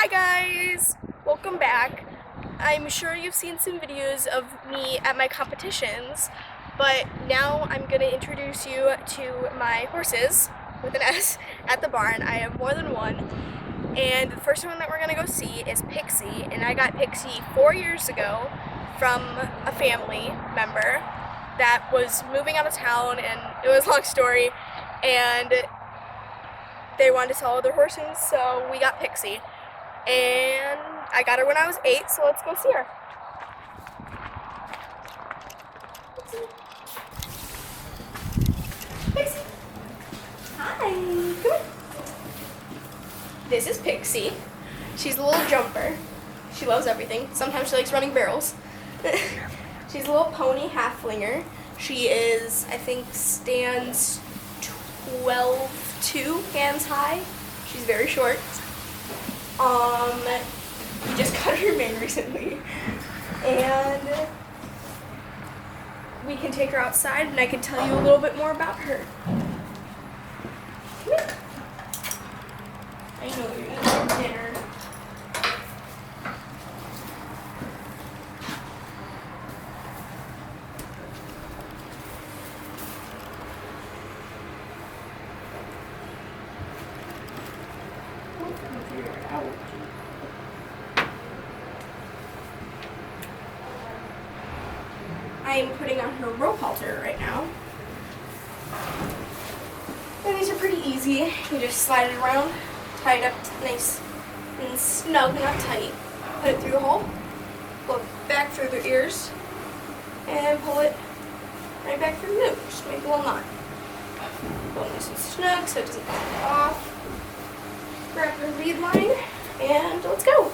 Hi guys! Welcome back. I'm sure you've seen some videos of me at my competitions, but now I'm going to introduce you to my horses, with an S, at the barn. I have more than one, and the first one that we're going to go see is Pixie, and I got Pixie 4 years ago from a family member that was moving out of town, and it was a long story, and they wanted to sell their horses, so we got Pixie. And I got her when I was 8, so let's go see her. Pixie. Hi. Come here. This is Pixie. She's a little jumper. She loves everything. Sometimes she likes running barrels. She's a little pony halflinger. She is, I think, stands 12'2" hands high. She's very short. We just got her made recently, and we can take her outside and I can tell you a little bit more about her. Come here. I know you're gonna eat dinner. I am putting on her rope halter right now. And these are pretty easy. You just slide it around, tie it up nice and snug, not tight. Put it through the hole, pull it back through the ears, and pull it right back through the nose. Just make a little knot. Pull it nice and snug so it doesn't fall off. Grab her lead line, and let's go.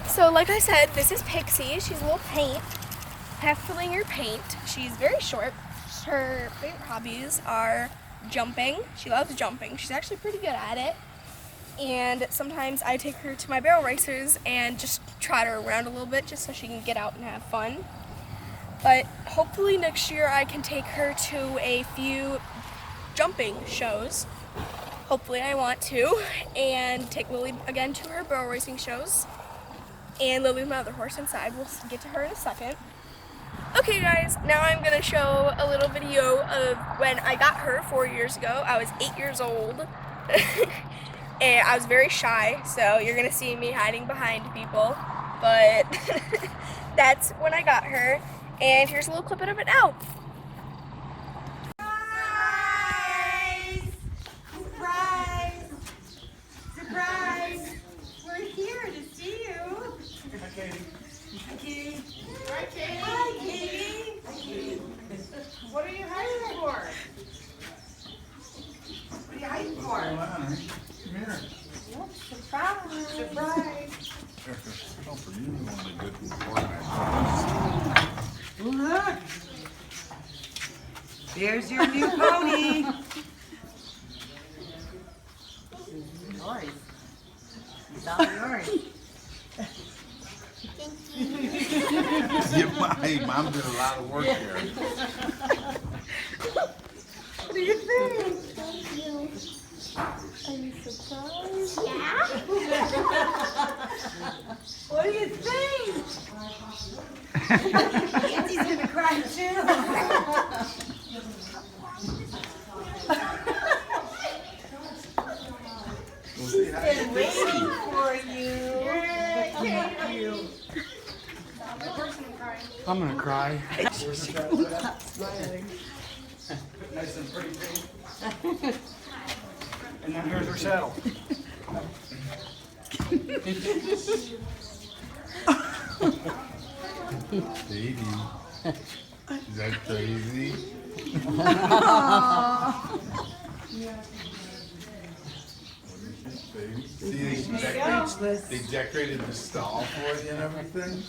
So like I said, this is Pixie. She's a little paint, halflinger paint. She's very short. Her favorite hobbies are jumping. She loves jumping. She's actually pretty good at it. And sometimes I take her to my barrel races and just trot her around a little bit just so she can get out and have fun. But hopefully next year I can take her to a few jumping shows. Hopefully I want to. And take Lily again to her barrel racing shows. And Lily's my other horse inside. We'll get to her in a second. Okay guys, now I'm gonna show a little video of when I got her 4 years ago. I was 8 years old. And I was very shy, so you're gonna see me hiding behind people. But that's when I got her. And here's a little clip of it now. What are you hiding for? What are you hiding for? Come here. Surprise! Surprise! Look! There's your new pony. Yours. It's all yours. Hey, Mom did a lot of work here. What do you think? Thank you. Are you surprised? Yeah? What do you think? Auntie's gonna cry too. She's been waiting for you. Thank you. I'm gonna cry. Smiling. Nice and pretty pink. And then here's her saddle. Baby. Is that crazy? See, they decorated the stall for you and everything.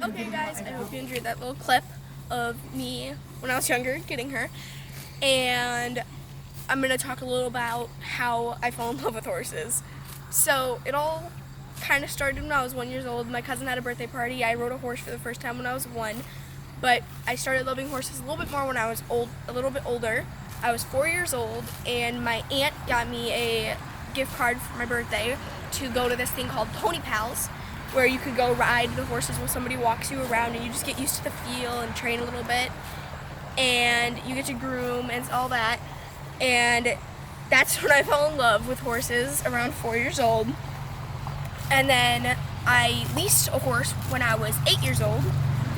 Okay guys, I hope you enjoyed that little clip of me when I was younger getting her. And I'm going to talk a little about how I fell in love with horses. So it all kind of started when I was 1 year old. My cousin had a birthday party. I rode a horse for the first time when I was 1. But I started loving horses a little bit more when I was a little bit older. I was 4 years old, and my aunt got me a gift card for my birthday to go to this thing called Pony Pals, where you could go ride the horses while somebody walks you around, and you just get used to the feel and train a little bit, and you get to groom and all that. And that's when I fell in love with horses, around 4 years old. And then I leased a horse when I was 8 years old,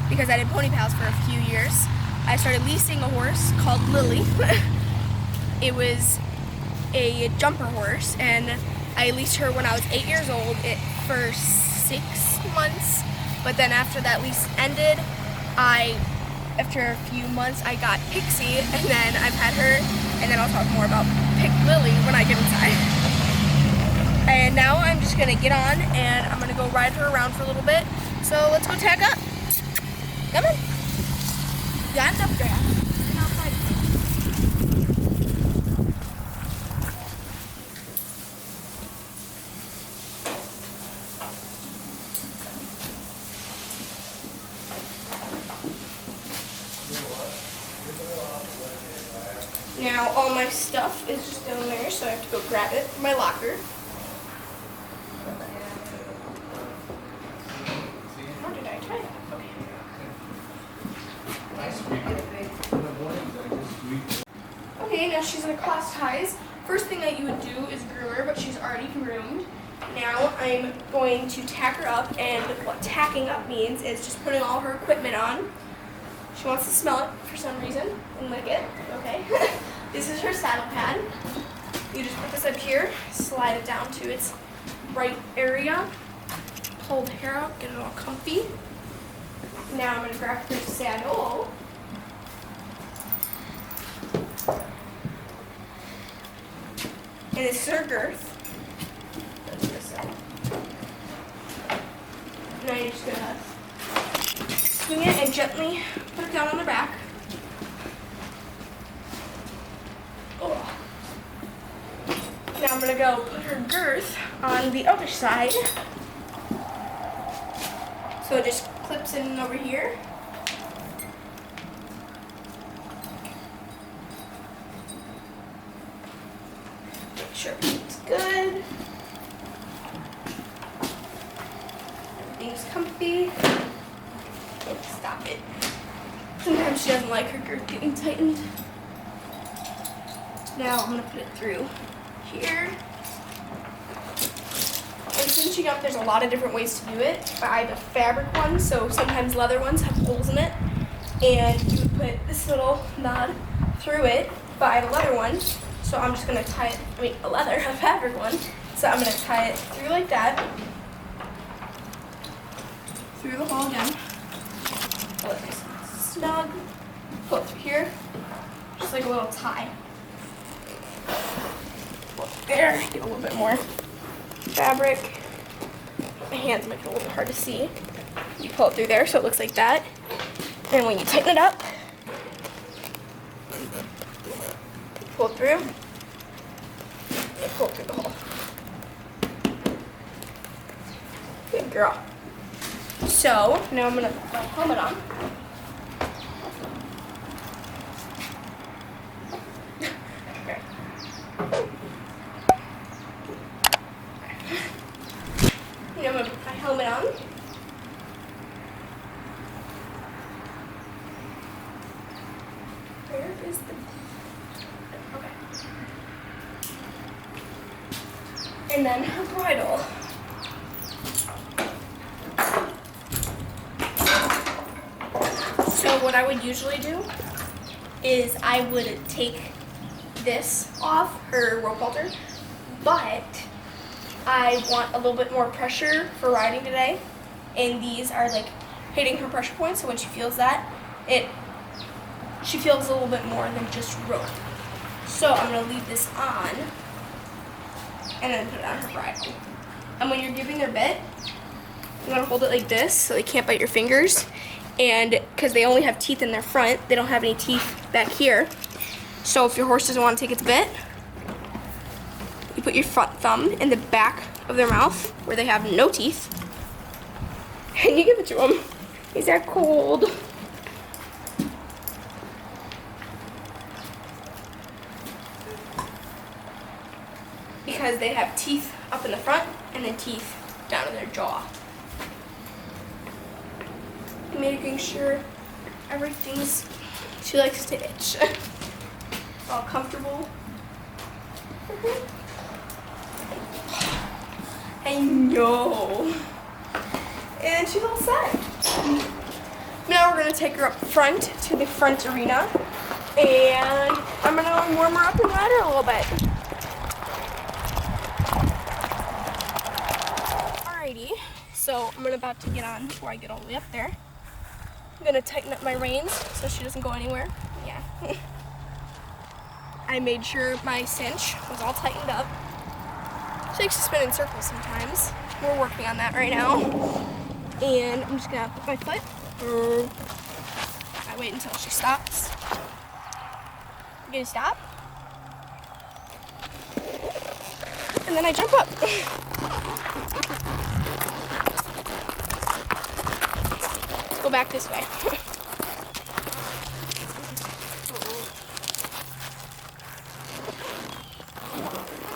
because I did Pony Pals for a few years. I started leasing a horse called Lily. It was a jumper horse, and I leased her when I was 8 years old for 6 months. But then after that lease ended, after a few months, I got Pixie, and then I've had her, and then I'll talk more about Lily when I get inside. And now I'm just gonna get on, and I'm gonna go ride her around for a little bit. So let's go tag up. Come on. Got enough grass. Get outside. Now all my stuff is just down there, so I have to go grab it from my locker. How did I tie it? Okay. Okay, now she's gonna cross ties. First thing that you would do is groom her, but she's already groomed. Now I'm going to tack her up, and what tacking up means is just putting all her equipment on. She wants to smell it for some reason and lick it. Okay. This is her saddle pad. You just put this up here, slide it down to its right area, pull the hair out, get it all comfy. Now I'm going to grab her saddle. And this is her girth. That's this side. Now you're just going to swing it and gently put it down on the back. Oh. Now I'm going to go put her girth on the other side. So it just clips in over here. Make sure everything's good. Everything's comfy. Oh, stop it. Sometimes she doesn't like her girth getting tightened. Now I'm going to put it through here. And cinching up, there's a lot of different ways to do it. But I have a fabric one, so sometimes leather ones have holes in it. And you would put this little knot through it. But I have a leather one, so I'm just going to tie it, a fabric one. So I'm going to tie it through like that. Through the hole again. Pull it nice and snug. Pull it through here. Just like a little tie. There, get a little bit more fabric. My hands might be a little bit hard to see. You pull it through there so it looks like that. And when you tighten it up, pull it through, and pull it through the hole. Good girl. So, now I'm going to put my helmet on. Okay. Now I'm going to put my helmet on. Where is the... Okay. And then her bridle. So what I would usually do is I would take this off, her rope halter, but I want a little bit more pressure for riding today, and these are like hitting her pressure point. So when she feels that, she feels a little bit more than just rope. So I'm gonna leave this on and then put it on her bridle. And when you're giving their bit, you wanna hold it like this so they can't bite your fingers. And because they only have teeth in their front, they don't have any teeth back here. So if your horse doesn't want to take its bit, you put your front thumb in the back of their mouth where they have no teeth, and you give it to them. Is that cold? Because they have teeth up in the front and then teeth down in their jaw. Making sure everything's, she likes to itch. All comfortable. I know. And she's all set. Now we're gonna take her up front to the front arena, and I'm gonna warm her up and ride her a little bit. Alrighty, so I'm about to get on before I get all the way up there. I'm gonna tighten up my reins so she doesn't go anywhere. Yeah. I made sure my cinch was all tightened up. She likes to spin in circles sometimes. We're working on that right now. And I'm just gonna put my foot. I wait until she stops. I'm gonna stop. And then I jump up. Go back this way.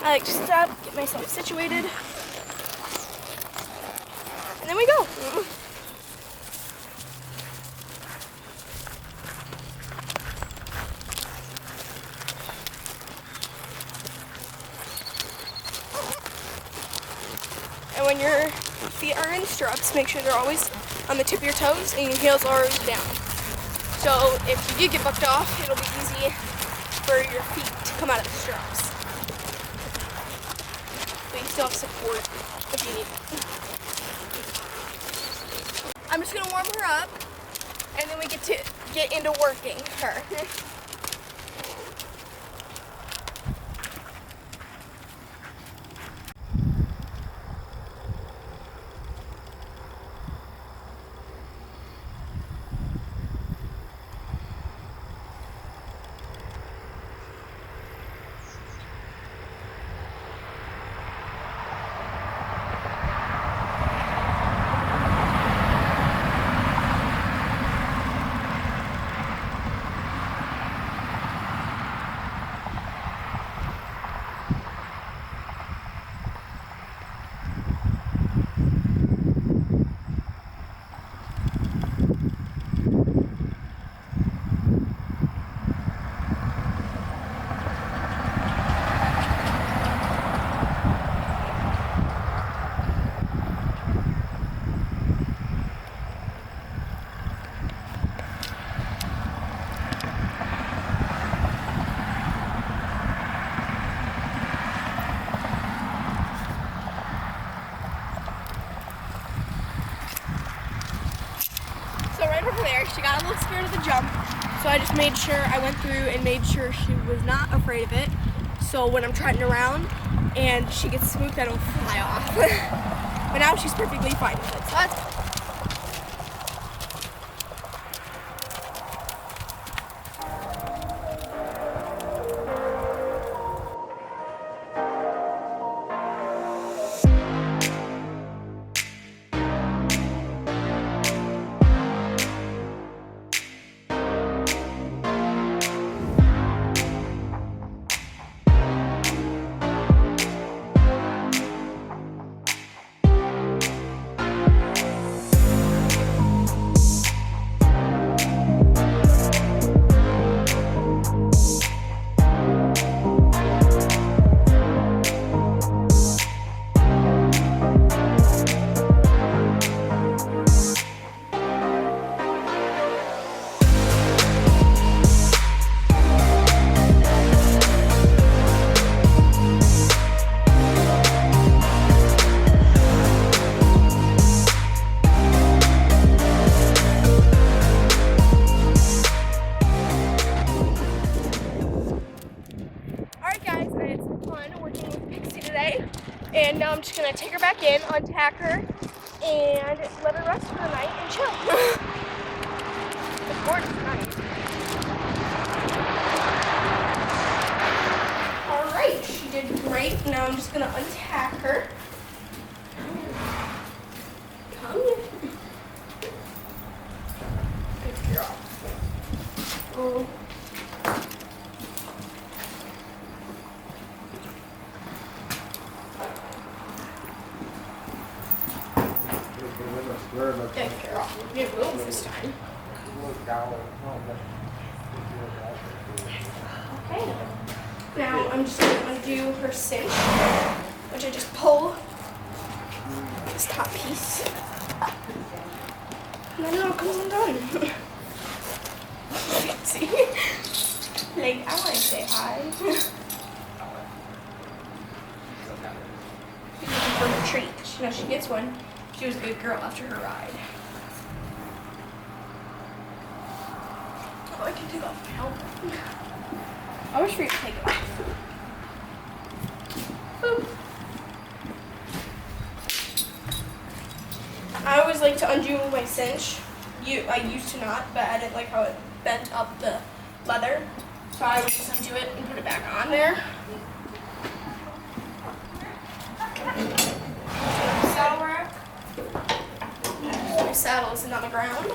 I like to stop, get myself situated, and then we go. And when your feet are in stirrups, make sure they're always on the tip of your toes and your heels are always down. So if you do get bucked off, it'll be easy for your feet to come out of the stirrups. But you still have support if you need it. I'm just gonna warm her up, and then we get into working her. Over there, she got a little scared of the jump, so I just made sure I went through and made sure she was not afraid of it. So when I'm trotting around and she gets spooked, I don't fly off. But now she's perfectly fine with it. So that's just gonna take her back in, untack her, and let her rest for the night and chill. It's gorgeous night. Alright, she did great. Now I'm just gonna untack her. Come here. Good girl. Oh. Good girl. Good move this time. Okay. Now I'm just going to undo her cinch, which I just pull this top piece. And then it all comes undone. See? Like, I want to say hi. She's looking for her treat. She knows she gets one. She was a good girl after her ride. Oh, I can take off my helmet. I wish we could take it off. Boop. I always like to undo my cinch. I used to not, but I didn't like how it bent up the leather. So I would just undo it and put it back on there. Saddle rack. My saddle isn't on the ground.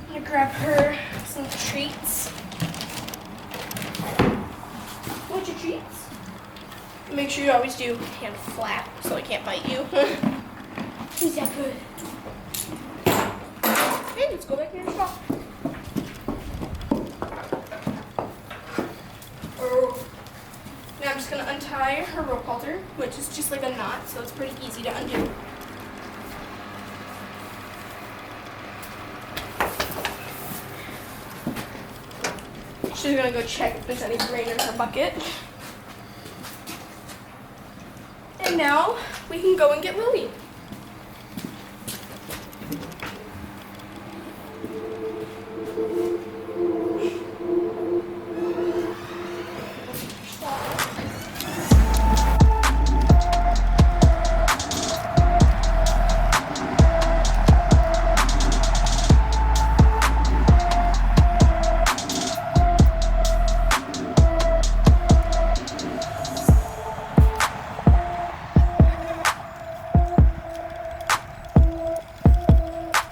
I'm gonna grab her some treats. What's your treats? Make sure you always do hand flat so I can't bite you. Is that good? Okay, let's go back in the shop. Now I'm just going to untie her rope halter, which is just like a knot, so it's pretty easy to undo. She's going to go check if there's any grain in her bucket. And now we can go and get Lily.